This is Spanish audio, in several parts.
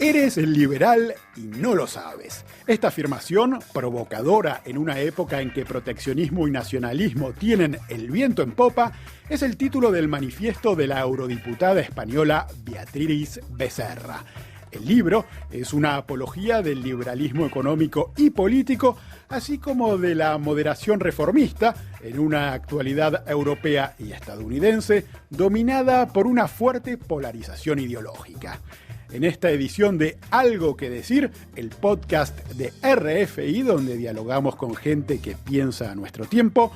Eres liberal y no lo sabes. Esta afirmación, provocadora en una época en que proteccionismo y nacionalismo tienen el viento en popa, es el título del manifiesto de la eurodiputada española Beatriz Becerra. El libro es una apología del liberalismo económico y político, así como de la moderación reformista en una actualidad europea y estadounidense dominada por una fuerte polarización ideológica. En esta edición de Algo que Decir, el podcast de RFI, donde dialogamos con gente que piensa a nuestro tiempo,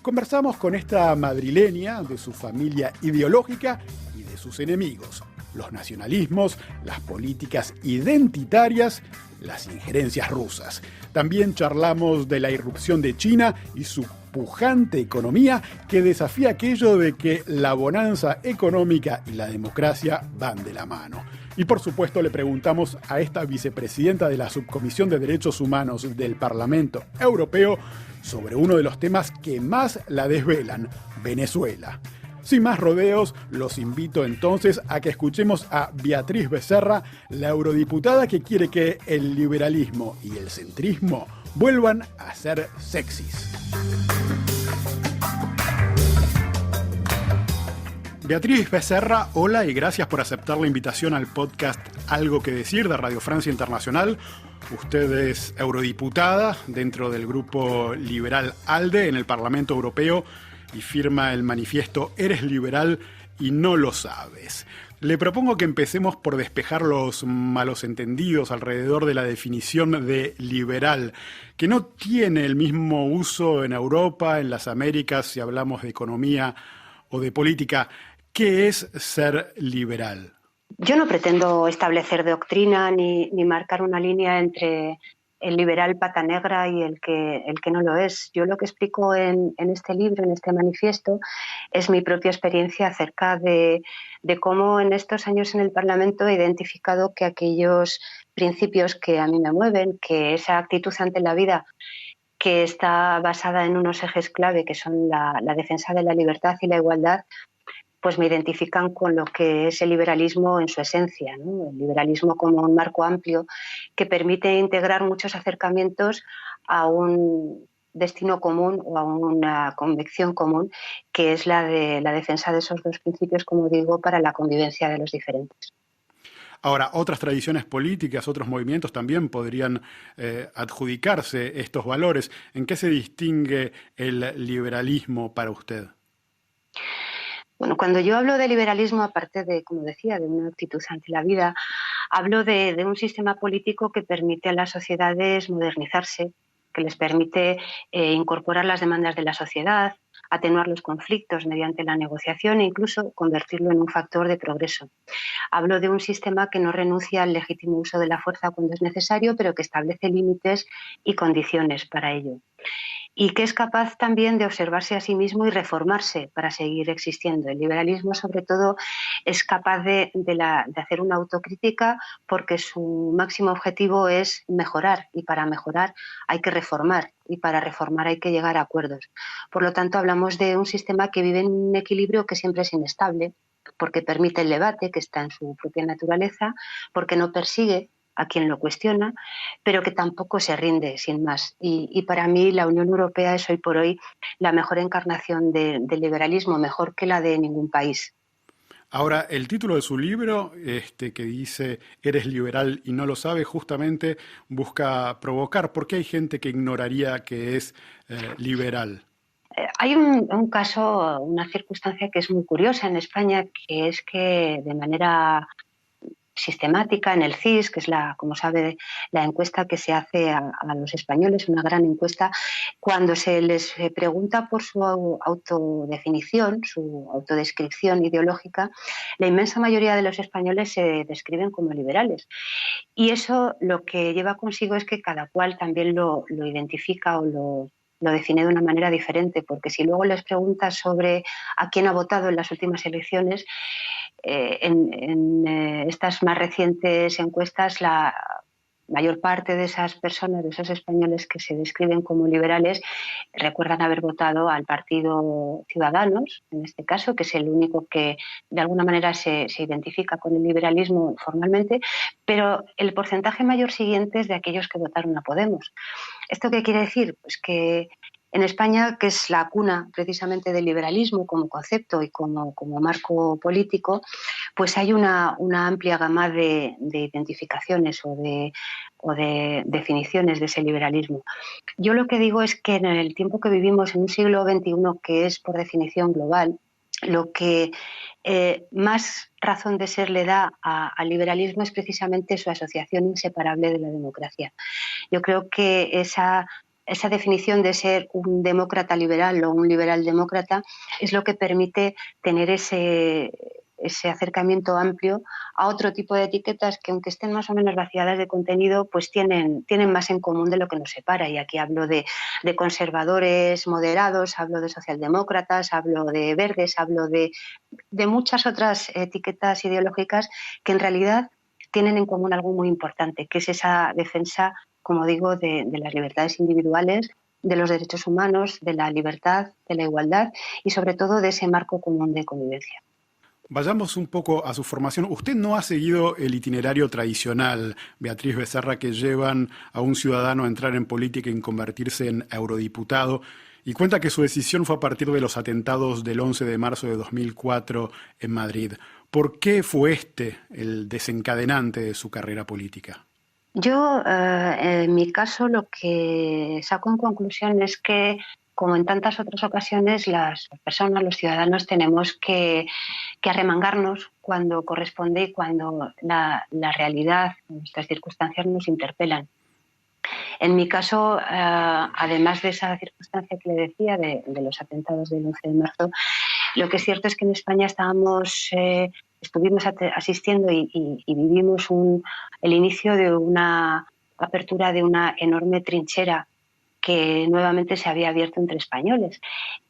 conversamos con esta madrileña de su familia ideológica y de sus enemigos, los nacionalismos, las políticas identitarias, las injerencias rusas. También charlamos de la irrupción de China y su pujante economía que desafía aquello de que la bonanza económica y la democracia van de la mano. Y por supuesto le preguntamos a esta vicepresidenta de la Subcomisión de Derechos Humanos del Parlamento Europeo sobre uno de los temas que más la desvelan, Venezuela. Sin más rodeos, los invito entonces a que escuchemos a Beatriz Becerra, la eurodiputada que quiere que el liberalismo y el centrismo vuelvan a ser sexys. Beatriz Becerra, hola y gracias por aceptar la invitación al podcast Algo que Decir de Radio Francia Internacional. Usted es eurodiputada dentro del grupo liberal ALDE en el Parlamento Europeo y firma el manifiesto Eres liberal y no lo sabes. Le propongo que empecemos por despejar los malos entendidos alrededor de la definición de liberal, que no tiene el mismo uso en Europa, en las Américas, si hablamos de economía o de política. ¿Qué es ser liberal? Yo no pretendo establecer doctrina ni marcar una línea entre el liberal pata negra y el que no lo es. Yo lo que explico en este libro, en este manifiesto, es mi propia experiencia acerca de cómo en estos años en el Parlamento he identificado que aquellos principios que a mí me mueven, que esa actitud ante la vida que está basada en unos ejes clave que son la defensa de la libertad y la igualdad, pues me identifican con lo que es el liberalismo en su esencia, ¿no? El liberalismo como un marco amplio que permite integrar muchos acercamientos a un destino común o a una convicción común, que es la de la defensa de esos dos principios, como digo, para la convivencia de los diferentes. Ahora, otras tradiciones políticas, otros movimientos también podrían adjudicarse estos valores. ¿En qué se distingue el liberalismo para usted? Bueno, cuando yo hablo de liberalismo, aparte de, como decía, de una actitud ante la vida, hablo de un sistema político que permite a las sociedades modernizarse, que les permite incorporar las demandas de la sociedad, atenuar los conflictos mediante la negociación e incluso convertirlo en un factor de progreso. Hablo de un sistema que no renuncia al legítimo uso de la fuerza cuando es necesario, pero que establece límites y condiciones para ello. Y que es capaz también de observarse a sí mismo y reformarse para seguir existiendo. El liberalismo, sobre todo, es capaz de hacer una autocrítica porque su máximo objetivo es mejorar, y para mejorar hay que reformar, y para reformar hay que llegar a acuerdos. Por lo tanto, hablamos de un sistema que vive en un equilibrio que siempre es inestable, porque permite el debate, que está en su propia naturaleza, porque no persigue a quien lo cuestiona, pero que tampoco se rinde, sin más. Y para mí la Unión Europea es hoy por hoy la mejor encarnación del liberalismo, mejor que la de ningún país. Ahora, el título de su libro, que dice Eres liberal y no lo sabes, justamente busca provocar. ¿Por qué hay gente que ignoraría que es liberal? Hay un caso, una circunstancia que es muy curiosa en España, que es que de manera sistemática en el CIS, que es como sabe, la encuesta que se hace a los españoles, una gran encuesta, cuando se les pregunta por su autodefinición, su autodescripción ideológica, la inmensa mayoría de los españoles se describen como liberales. Y eso lo que lleva consigo es que cada cual también lo identifica o lo define de una manera diferente, porque si luego les preguntas sobre a quién ha votado en las últimas elecciones, en estas más recientes encuestas mayor parte de esas personas, de esos españoles que se describen como liberales, recuerdan haber votado al Partido Ciudadanos, en este caso, que es el único que de alguna manera se identifica con el liberalismo formalmente, pero el porcentaje mayor siguiente es de aquellos que votaron a Podemos. ¿Esto qué quiere decir? Pues que en España, que es la cuna precisamente del liberalismo como concepto y como marco político, pues hay una amplia gama de identificaciones o de definiciones de ese liberalismo. Yo lo que digo es que en el tiempo que vivimos, en un siglo XXI que es por definición global, lo que más razón de ser le da al liberalismo es precisamente su asociación inseparable de la democracia. Yo creo que esa definición de ser un demócrata liberal o un liberal demócrata es lo que permite tener ese acercamiento amplio a otro tipo de etiquetas que, aunque estén más o menos vaciadas de contenido, pues tienen más en común de lo que nos separa. Y aquí hablo de conservadores moderados, hablo de socialdemócratas, hablo de verdes, hablo de muchas otras etiquetas ideológicas que en realidad tienen en común algo muy importante, que es esa defensa, como digo, de las libertades individuales, de los derechos humanos, de la libertad, de la igualdad y sobre todo de ese marco común de convivencia. Vayamos un poco a su formación. Usted no ha seguido el itinerario tradicional, Beatriz Becerra, que llevan a un ciudadano a entrar en política y convertirse en eurodiputado, y cuenta que su decisión fue a partir de los atentados del 11 de marzo de 2004 en Madrid. ¿Por qué fue este el desencadenante de su carrera política? Yo, en mi caso, lo que saco en conclusión es que, como en tantas otras ocasiones, las personas, los ciudadanos, tenemos que arremangarnos cuando corresponde y cuando la realidad, nuestras circunstancias nos interpelan. En mi caso, además de esa circunstancia que le decía de los atentados del 11 de marzo, lo que es cierto es que en España estuvimos asistiendo y vivimos el inicio de una apertura de una enorme trinchera que nuevamente se había abierto entre españoles.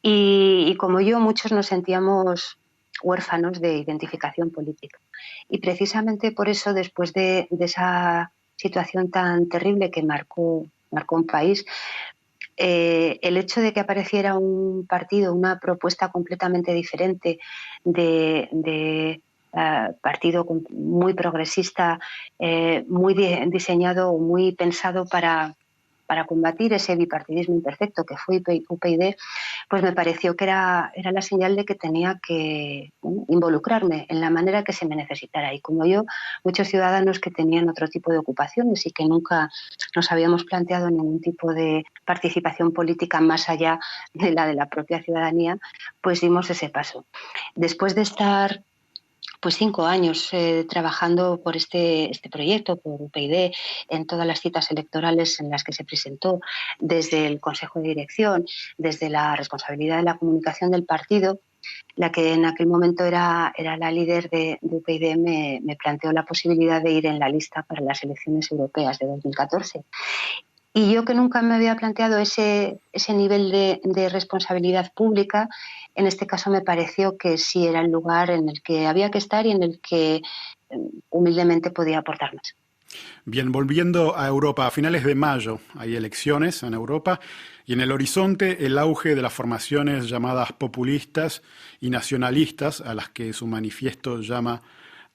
Y como yo, muchos nos sentíamos huérfanos de identificación política. Y precisamente por eso, después de esa situación tan terrible que marcó un país, el hecho de que apareciera un partido, una propuesta completamente diferente de partido muy progresista, muy diseñado, muy pensado para combatir ese bipartidismo imperfecto que fue UPyD, pues me pareció que era la señal de que tenía que involucrarme en la manera que se me necesitara. Y como yo, muchos ciudadanos que tenían otro tipo de ocupaciones y que nunca nos habíamos planteado ningún tipo de participación política más allá de la propia ciudadanía, pues dimos ese paso. Después de estar 5 años trabajando por este proyecto, por UPyD, en todas las citas electorales en las que se presentó, desde el Consejo de Dirección, desde la responsabilidad de la comunicación del partido, la que en aquel momento era la líder de UPyD me planteó la posibilidad de ir en la lista para las elecciones europeas de 2014. Y yo, que nunca me había planteado ese nivel de responsabilidad pública, en este caso me pareció que sí era el lugar en el que había que estar y en el que humildemente podía aportar más. Bien, volviendo a Europa, a finales de mayo hay elecciones en Europa y en el horizonte el auge de las formaciones llamadas populistas y nacionalistas, a las que su manifiesto llama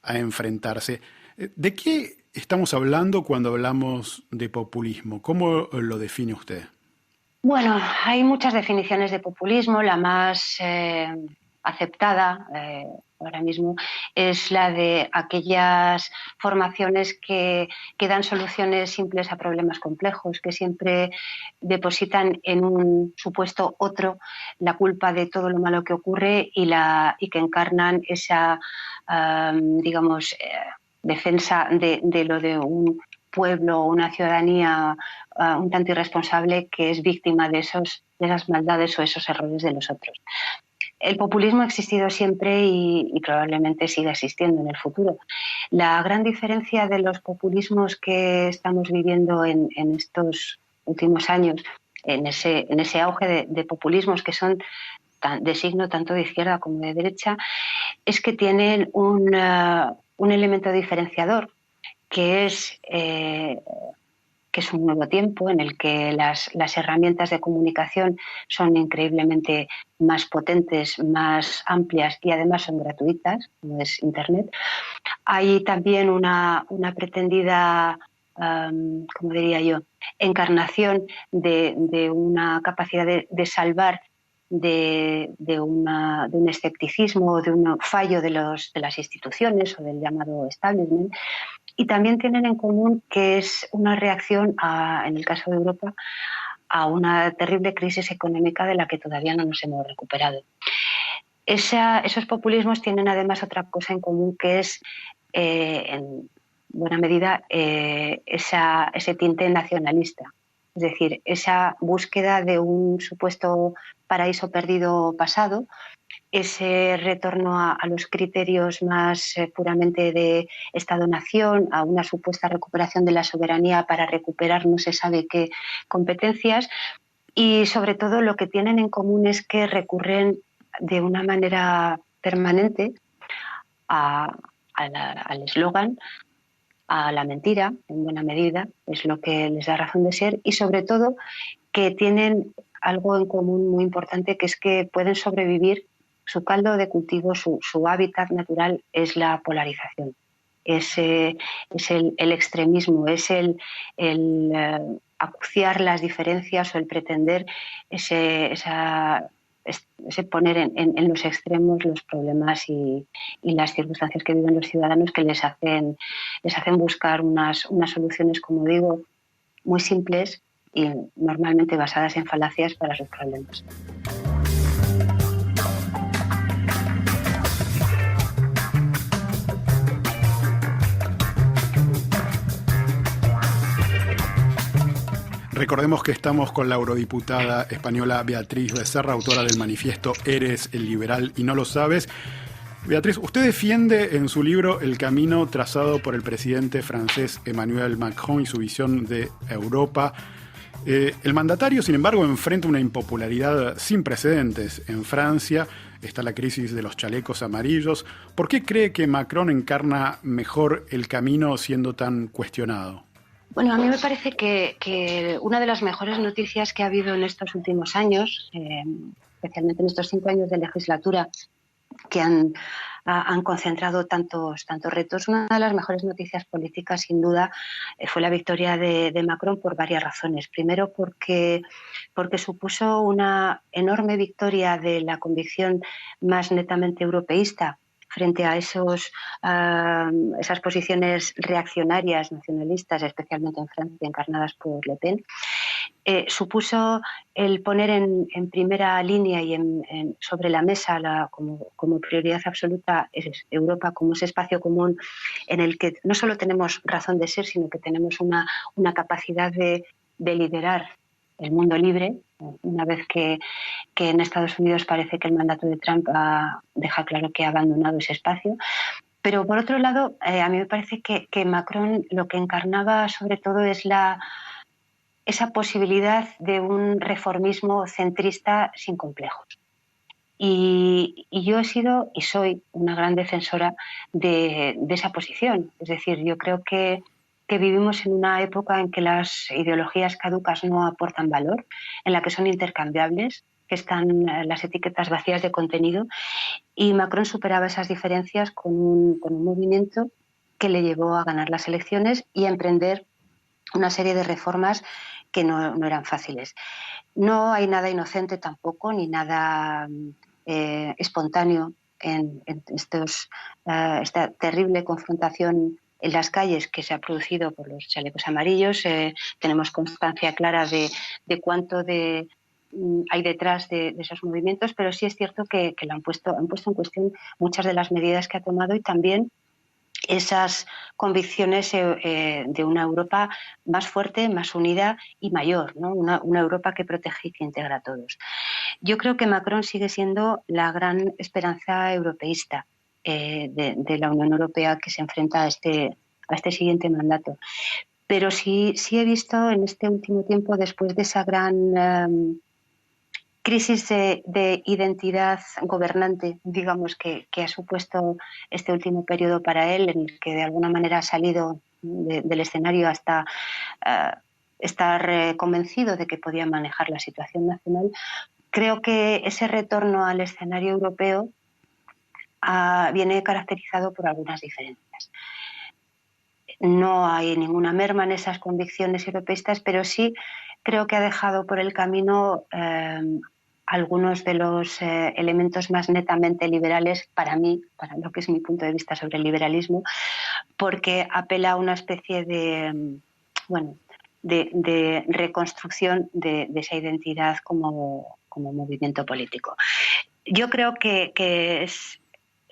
a enfrentarse. ¿De qué estamos hablando cuando hablamos de populismo? ¿Cómo lo define usted? Bueno, hay muchas definiciones de populismo. La más aceptada ahora mismo es la de aquellas formaciones que dan soluciones simples a problemas complejos, que siempre depositan en un supuesto otro la culpa de todo lo malo que ocurre y que encarnan esa, defensa de lo de un pueblo o una ciudadanía un tanto irresponsable que es víctima de esas maldades o esos errores de los otros. El populismo ha existido siempre y probablemente siga existiendo en el futuro. La gran diferencia de los populismos que estamos viviendo en estos últimos años, en ese auge de populismos que son de signo tanto de izquierda como de derecha, es que tienen un elemento diferenciador, que es que es un nuevo tiempo en el que las herramientas de comunicación son increíblemente más potentes, más amplias y además son gratuitas, como es Internet. Hay también una pretendida, como diría yo, encarnación de una capacidad de salvar de un escepticismo o de un fallo de las instituciones o del llamado establishment. Y también tienen en común que es una reacción, en el caso de Europa, a una terrible crisis económica de la que todavía no nos hemos recuperado. Esos populismos tienen además otra cosa en común, que es, en buena medida, ese tinte nacionalista. Es decir, esa búsqueda de un supuesto paraíso perdido pasado, ese retorno a los criterios más puramente de Estado-nación, a una supuesta recuperación de la soberanía para recuperar no se sabe qué competencias, y sobre todo lo que tienen en común es que recurren de una manera permanente al eslogan, a la mentira, en buena medida, es lo que les da razón de ser, y sobre todo que tienen algo en común muy importante, que es que pueden sobrevivir. Su caldo de cultivo, su hábitat natural es la polarización, es el extremismo, es el acuciar las diferencias o el pretender ese poner en los extremos los problemas y las circunstancias que viven los ciudadanos, que les hacen buscar unas soluciones, como digo, muy simples y normalmente basadas en falacias para sus problemas. Recordemos que estamos con la eurodiputada española Beatriz Becerra, autora del manifiesto Eres el liberal y no lo sabes. Beatriz, usted defiende en su libro el camino trazado por el presidente francés Emmanuel Macron y su visión de Europa. El mandatario, sin embargo, enfrenta una impopularidad sin precedentes. En Francia está la crisis de los chalecos amarillos. ¿Por qué cree que Macron encarna mejor el camino siendo tan cuestionado? Bueno, a mí me parece que una de las mejores noticias que ha habido en estos últimos años, especialmente en estos 5 años de legislatura que han concentrado tantos retos, una de las mejores noticias políticas, sin duda, fue la victoria de Macron por varias razones. Primero, porque supuso una enorme victoria de la convicción más netamente europeísta frente a esas posiciones reaccionarias, nacionalistas, especialmente en Francia, encarnadas por Le Pen. Supuso el poner en primera línea y sobre la mesa como prioridad absoluta es Europa como ese espacio común en el que no solo tenemos razón de ser, sino que tenemos una capacidad de liderar el mundo libre, una vez que en Estados Unidos parece que el mandato de Trump deja claro que ha abandonado ese espacio. Pero por otro lado, a mí me parece que Macron lo que encarnaba sobre todo es esa posibilidad de un reformismo centrista sin complejos. Y yo he sido y soy una gran defensora de esa posición. Es decir, yo creo que vivimos en una época en que las ideologías caducas no aportan valor, en la que son intercambiables, que están las etiquetas vacías de contenido, y Macron superaba esas diferencias con un movimiento que le llevó a ganar las elecciones y a emprender una serie de reformas que no eran fáciles. No hay nada inocente tampoco, ni nada espontáneo en esta terrible confrontación en las calles que se ha producido por los chalecos amarillos. Tenemos constancia clara de cuánto hay detrás de esos movimientos, pero sí es cierto que han puesto en cuestión muchas de las medidas que ha tomado y también esas convicciones de una Europa más fuerte, más unida y mayor, ¿no? Una Europa que protege y que integra a todos. Yo creo que Macron sigue siendo la gran esperanza europeísta de la Unión Europea que se enfrenta a este siguiente mandato. Pero sí he visto en este último tiempo, después de esa gran crisis de identidad gobernante, digamos, que ha supuesto este último periodo para él, en el que de alguna manera ha salido del escenario hasta estar convencido de que podía manejar la situación nacional, creo que ese retorno al escenario europeo viene caracterizado por algunas diferencias. No hay ninguna merma en esas convicciones europeístas, pero sí creo que ha dejado por el camino algunos de los elementos más netamente liberales para mí, para lo que es mi punto de vista sobre el liberalismo, porque apela a una especie de, de reconstrucción de esa identidad como movimiento político. Yo creo que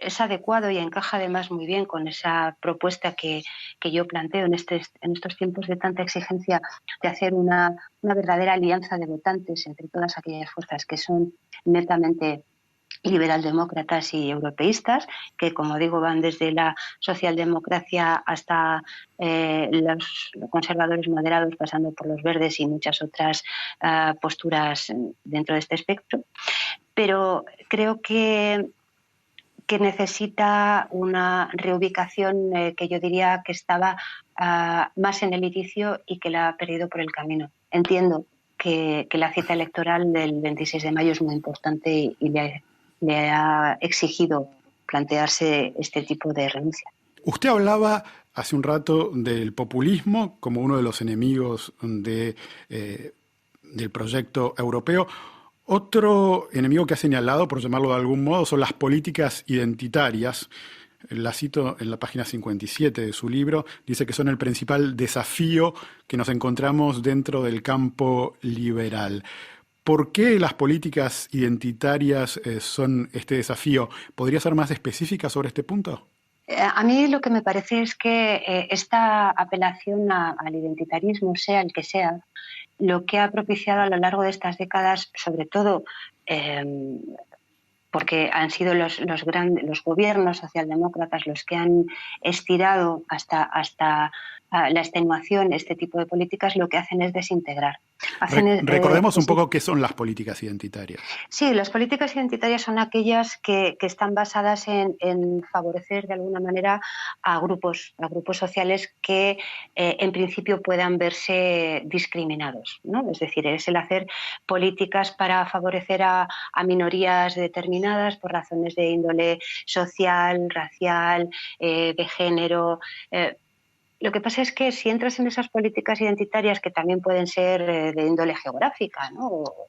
es adecuado y encaja además muy bien con esa propuesta que yo planteo en estos tiempos de tanta exigencia de hacer una verdadera alianza de votantes entre todas aquellas fuerzas que son netamente liberaldemócratas y europeístas, que, como digo, van desde la socialdemocracia hasta los conservadores moderados, pasando por los verdes y muchas otras posturas dentro de este espectro. Pero creo que necesita una reubicación que yo diría que estaba más en el inicio y que la ha perdido por el camino. Entiendo que la cita electoral del 26 de mayo es muy importante y le ha exigido plantearse este tipo de renuncia. Usted hablaba hace un rato del populismo como uno de los enemigos del proyecto europeo. Otro enemigo que ha señalado, por llamarlo de algún modo, son las políticas identitarias. La cito en la página 57 de su libro, dice que son el principal desafío que nos encontramos dentro del campo liberal. ¿Por qué las políticas identitarias son este desafío? ¿Podría ser más específica sobre este punto? A mí lo que me parece es que esta apelación al identitarismo, sea el que sea, lo que ha propiciado a lo largo de estas décadas, sobre todo porque han sido los gobiernos socialdemócratas los que han estirado hasta la extenuación este tipo de políticas, lo que hacen es desintegrar. Recordemos un poco qué son las políticas identitarias. Sí, las políticas identitarias son aquellas que están basadas en favorecer de alguna manera a grupos sociales que en principio puedan verse discriminados, ¿no? Es decir, es el hacer políticas para favorecer a minorías determinadas por razones de índole social, racial, de género. Lo que pasa es que si entras en esas políticas identitarias, que también pueden ser de índole geográfica, ¿no? O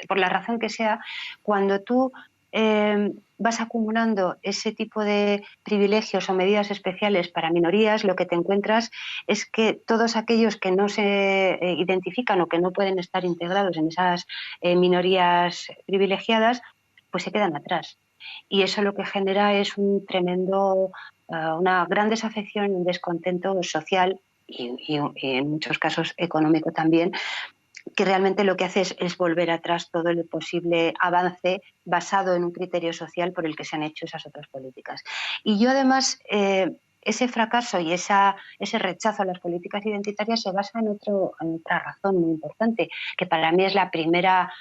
por la razón que sea, cuando tú vas acumulando ese tipo de privilegios o medidas especiales para minorías, lo que te encuentras es que todos aquellos que no se identifican o que no pueden estar integrados en esas minorías privilegiadas, pues se quedan atrás. Y eso lo que genera es una gran desafección y un descontento social y en muchos casos económico también, que realmente lo que hace es volver atrás todo el posible avance basado en un criterio social por el que se han hecho esas otras políticas. Y yo además, ese fracaso y ese rechazo a las políticas identitarias se basa en otra razón muy importante, que para mí es la primera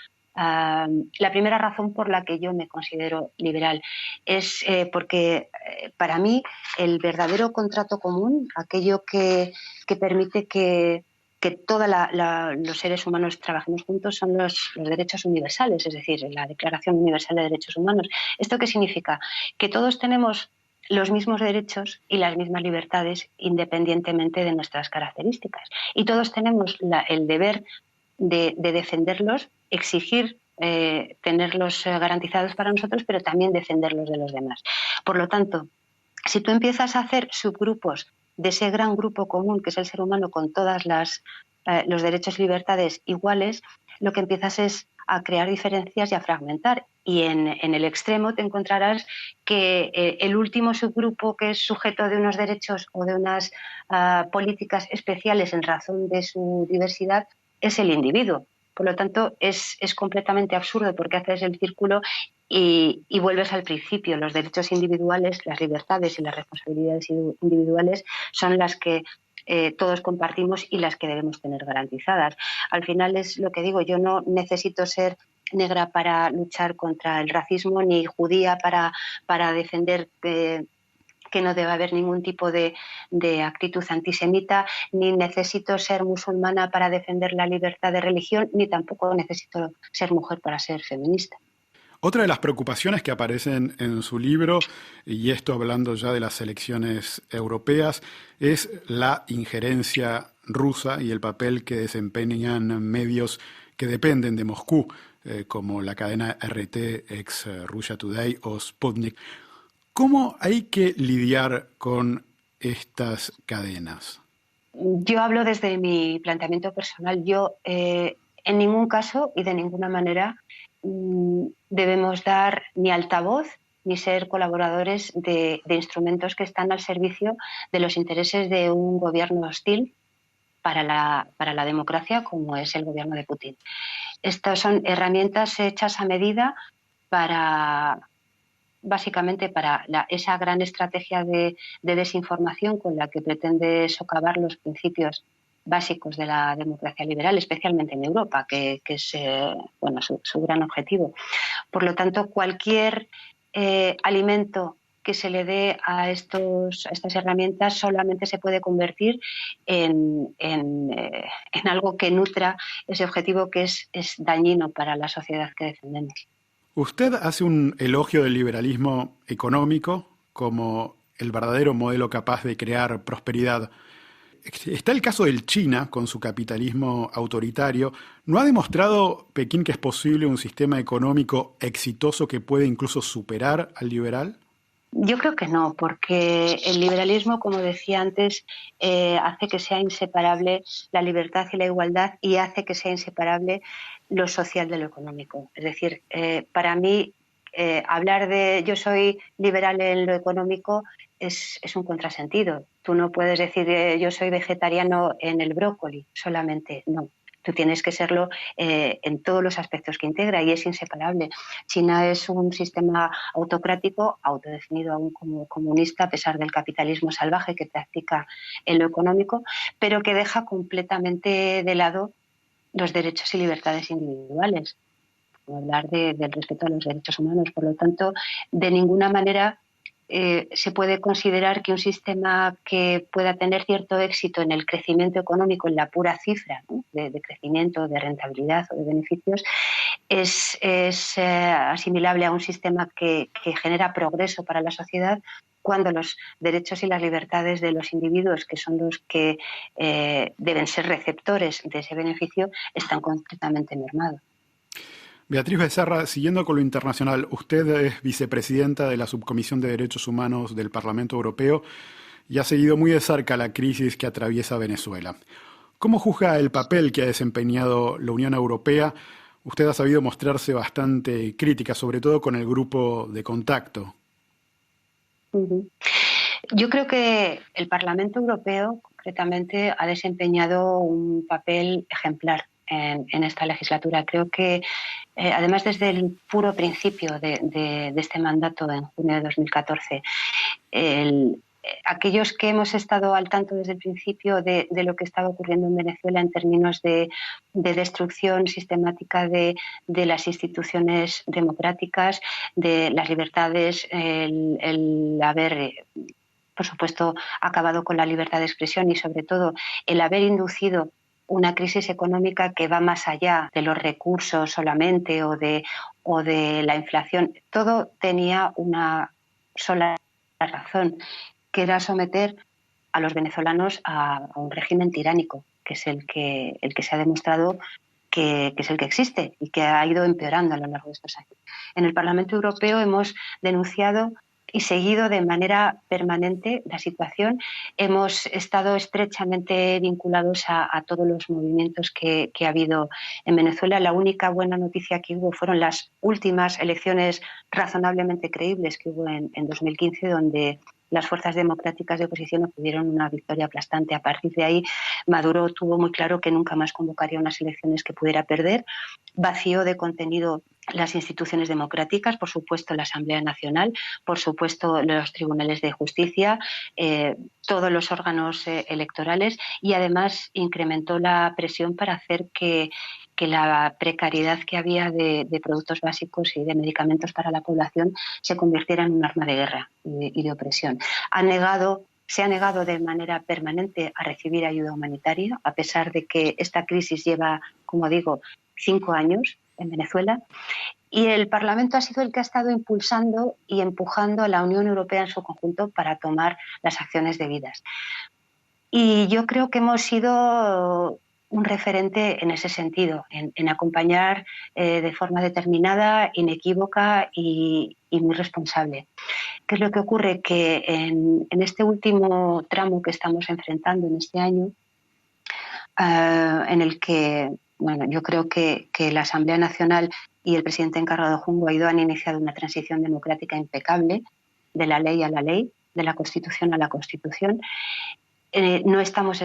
razón por la que yo me considero liberal. Es porque para mí el verdadero contrato común, aquello que permite que todos los seres humanos trabajemos juntos, son los derechos universales, es decir, la Declaración Universal de Derechos Humanos. ¿Esto qué significa? Que todos tenemos los mismos derechos y las mismas libertades independientemente de nuestras características. Y todos tenemos el deber de defenderlos, exigir tenerlos garantizados para nosotros, pero también defenderlos de los demás. Por lo tanto, si tú empiezas a hacer subgrupos de ese gran grupo común que es el ser humano con todas los derechos y libertades iguales, lo que empiezas es a crear diferencias y a fragmentar. Y en el extremo te encontrarás que el último subgrupo que es sujeto de unos derechos o de unas políticas especiales en razón de su diversidad es el individuo. Por lo tanto, es completamente absurdo porque haces el círculo y vuelves al principio. Los derechos individuales, las libertades y las responsabilidades individuales son las que todos compartimos y las que debemos tener garantizadas. Al final es lo que digo, yo no necesito ser negra para luchar contra el racismo ni judía para defender que no debe haber ningún tipo de actitud antisemita, ni necesito ser musulmana para defender la libertad de religión, ni tampoco necesito ser mujer para ser feminista. Otra de las preocupaciones que aparecen en su libro, y esto hablando ya de las elecciones europeas, es la injerencia rusa y el papel que desempeñan medios que dependen de Moscú, como la cadena RT, ex Russia Today o Sputnik. ¿Cómo hay que lidiar con estas cadenas? Yo hablo desde mi planteamiento personal. Yo en ningún caso y de ninguna manera debemos dar ni altavoz ni ser colaboradores de instrumentos que están al servicio de los intereses de un gobierno hostil para la democracia, como es el gobierno de Putin. Estas son herramientas hechas a medida básicamente para esa gran estrategia de desinformación con la que pretende socavar los principios básicos de la democracia liberal, especialmente en Europa, que es su gran objetivo. Por lo tanto, cualquier alimento que se le dé a estas herramientas solamente se puede convertir en algo que nutra ese objetivo que es dañino para la sociedad que defendemos. Usted hace un elogio del liberalismo económico como el verdadero modelo capaz de crear prosperidad. Está el caso del China, con su capitalismo autoritario. ¿No ha demostrado Pekín que es posible un sistema económico exitoso que puede incluso superar al liberal? Yo creo que no, porque el liberalismo, como decía antes, hace que sea inseparable la libertad y la igualdad y hace que sea inseparable lo social de lo económico. Es decir, para mí, hablar de yo soy liberal en lo económico es un contrasentido. Tú no puedes decir yo soy vegetariano en el brócoli solamente, no. Tú tienes que serlo en todos los aspectos que integra y es inseparable. China es un sistema autocrático, autodefinido aún como comunista, a pesar del capitalismo salvaje que practica en lo económico, pero que deja completamente de lado los derechos y libertades individuales. Hablar del respeto a los derechos humanos. Por lo tanto, de ninguna manera se puede considerar que un sistema que pueda tener cierto éxito en el crecimiento económico, en la pura cifra, ¿no?, de crecimiento, de rentabilidad o de beneficios, es asimilable a un sistema que genera progreso para la sociedad cuando los derechos y las libertades de los individuos, que son los que deben ser receptores de ese beneficio, están completamente mermados. Beatriz Becerra, siguiendo con lo internacional, usted es vicepresidenta de la Subcomisión de Derechos Humanos del Parlamento Europeo y ha seguido muy de cerca la crisis que atraviesa Venezuela. ¿Cómo juzga el papel que ha desempeñado la Unión Europea? Usted ha sabido mostrarse bastante crítica, sobre todo con el grupo de contacto. Yo creo que el Parlamento Europeo, concretamente, ha desempeñado un papel ejemplar en esta legislatura. Creo que, además, desde el puro principio de este mandato, en junio de 2014, aquellos que hemos estado al tanto desde el principio de lo que estaba ocurriendo en Venezuela en términos de destrucción sistemática de las instituciones democráticas, de las libertades, el haber, por supuesto, acabado con la libertad de expresión y, sobre todo, el haber inducido una crisis económica que va más allá de los recursos solamente o de la inflación. Todo tenía una sola razón, que era someter a los venezolanos a un régimen tiránico, que es el que se ha demostrado que es el que existe y que ha ido empeorando a lo largo de estos años. En el Parlamento Europeo hemos denunciado y seguido de manera permanente la situación. Hemos estado estrechamente vinculados a todos los movimientos que ha habido en Venezuela. La única buena noticia que hubo fueron las últimas elecciones razonablemente creíbles que hubo en 2015, donde las fuerzas democráticas de oposición obtuvieron una victoria aplastante. A partir de ahí, Maduro tuvo muy claro que nunca más convocaría unas elecciones que pudiera perder. Vació de contenido las instituciones democráticas, por supuesto la Asamblea Nacional, por supuesto los tribunales de justicia, todos los órganos electorales, y además incrementó la presión para hacer que que la precariedad que había de productos básicos y de medicamentos para la población se convirtiera en un arma de guerra y de opresión. Se ha negado de manera permanente a recibir ayuda humanitaria, a pesar de que esta crisis lleva, como digo, 5 años en Venezuela. Y el Parlamento ha sido el que ha estado impulsando y empujando a la Unión Europea en su conjunto para tomar las acciones debidas. Y yo creo que hemos sido un referente en ese sentido, en acompañar de forma determinada, inequívoca y muy responsable. ¿Qué es lo que ocurre? Que en este último tramo que estamos enfrentando en este año, en el que yo creo que la Asamblea Nacional y el presidente encargado, Juan Guaidó, han iniciado una transición democrática impecable, de la ley a la ley, de la Constitución a la Constitución. No estamos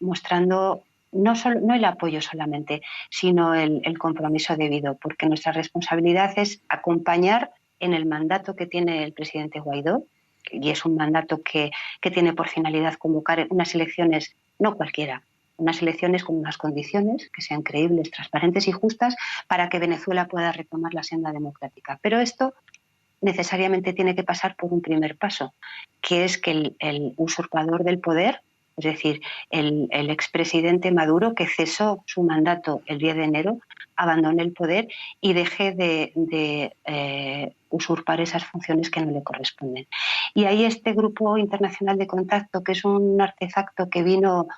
mostrando no el apoyo solamente, sino el compromiso debido, porque nuestra responsabilidad es acompañar en el mandato que tiene el presidente Guaidó, y es un mandato que tiene por finalidad convocar unas elecciones, no cualquiera, unas elecciones con unas condiciones que sean creíbles, transparentes y justas para que Venezuela pueda retomar la senda democrática. Pero esto necesariamente tiene que pasar por un primer paso, que es que el usurpador del poder, es decir, el expresidente Maduro, que cesó su mandato el 10 de enero, abandone el poder y deje de usurpar esas funciones que no le corresponden. Y ahí este Grupo Internacional de Contacto, que es un artefacto que vino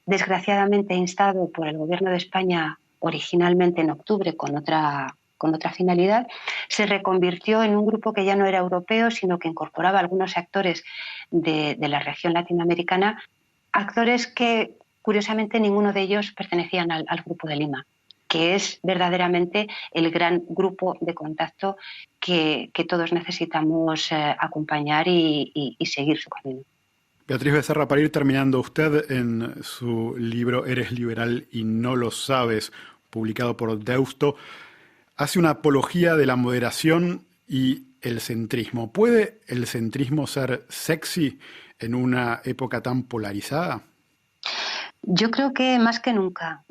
desgraciadamente instado por el Gobierno de España originalmente en octubre con otra finalidad, se reconvirtió en un grupo que ya no era europeo, sino que incorporaba algunos actores de la región latinoamericana, actores que, curiosamente, ninguno de ellos pertenecían al Grupo de Lima, que es verdaderamente el gran grupo de contacto que todos necesitamos acompañar y seguir su camino. Beatriz Becerra, para ir terminando, usted en su libro Eres liberal y no lo sabes, publicado por Deusto, hace una apología de la moderación y el centrismo. ¿Puede el centrismo ser sexy en una época tan polarizada? Yo creo que más que nunca.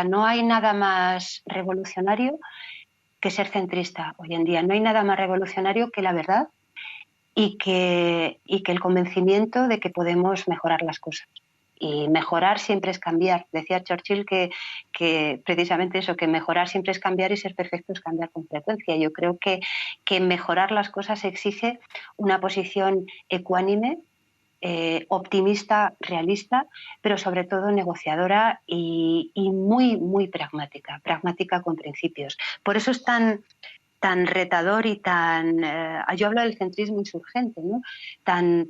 No hay nada más revolucionario que ser centrista hoy en día. No hay nada más revolucionario que la verdad y que el convencimiento de que podemos mejorar las cosas. Y mejorar siempre es cambiar. Decía Churchill que precisamente eso, que mejorar siempre es cambiar y ser perfecto es cambiar con frecuencia. Yo creo que mejorar las cosas exige una posición ecuánime, optimista, realista, pero sobre todo negociadora y muy, muy pragmática con principios. Por eso es tan retador y yo hablo del centrismo insurgente, ¿no? tan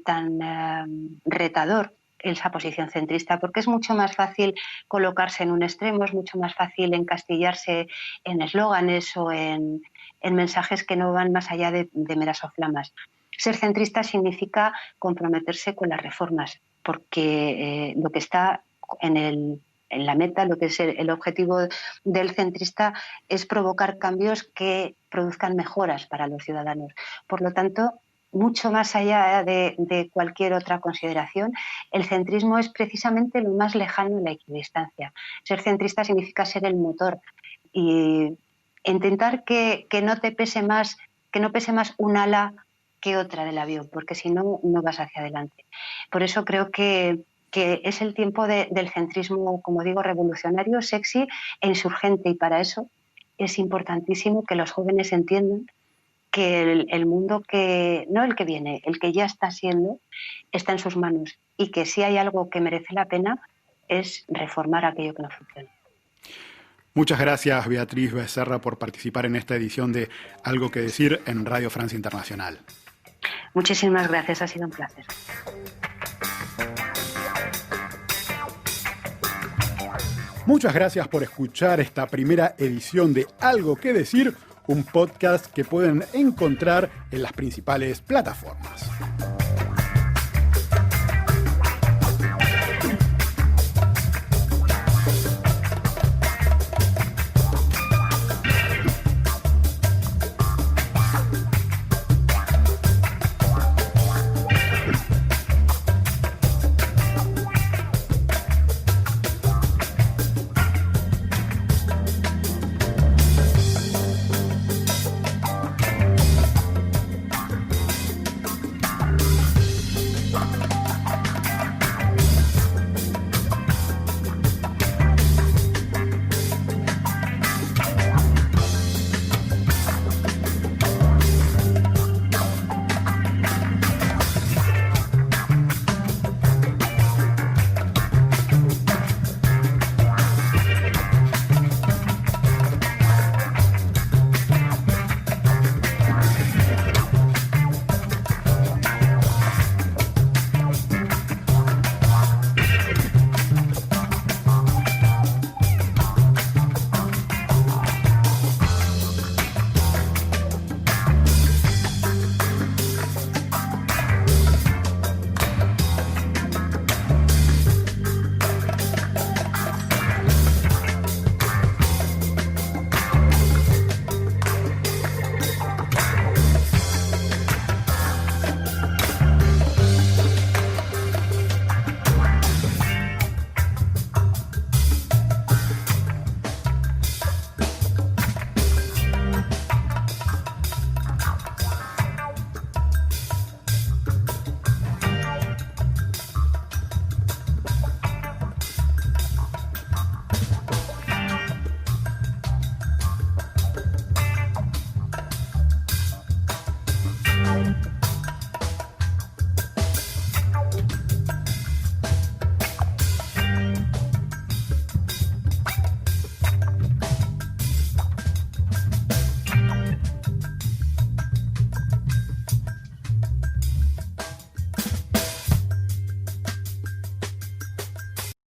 retador esa posición centrista, porque es mucho más fácil colocarse en un extremo, es mucho más fácil encastillarse en eslóganes o en mensajes que no van más allá de meras soflamas. Ser centrista significa comprometerse con las reformas, porque lo que está en la meta, lo que es el objetivo del centrista es provocar cambios que produzcan mejoras para los ciudadanos. Por lo tanto, mucho más allá de cualquier otra consideración, el centrismo es precisamente lo más lejano de la equidistancia. Ser centrista significa ser el motor y intentar que no pese más un ala que otra del avión, porque si no, no vas hacia adelante. Por eso creo que es el tiempo del centrismo, como digo, revolucionario, sexy e insurgente, y para eso es importantísimo que los jóvenes entiendan que el mundo no el que viene, el que ya está siendo, está en sus manos, y que si hay algo que merece la pena es reformar aquello que no funciona. Muchas gracias, Beatriz Becerra, por participar en esta edición de Algo que Decir en Radio Francia Internacional. Muchísimas gracias, ha sido un placer. Muchas gracias por escuchar esta primera edición de Algo que Decir, un podcast que pueden encontrar en las principales plataformas.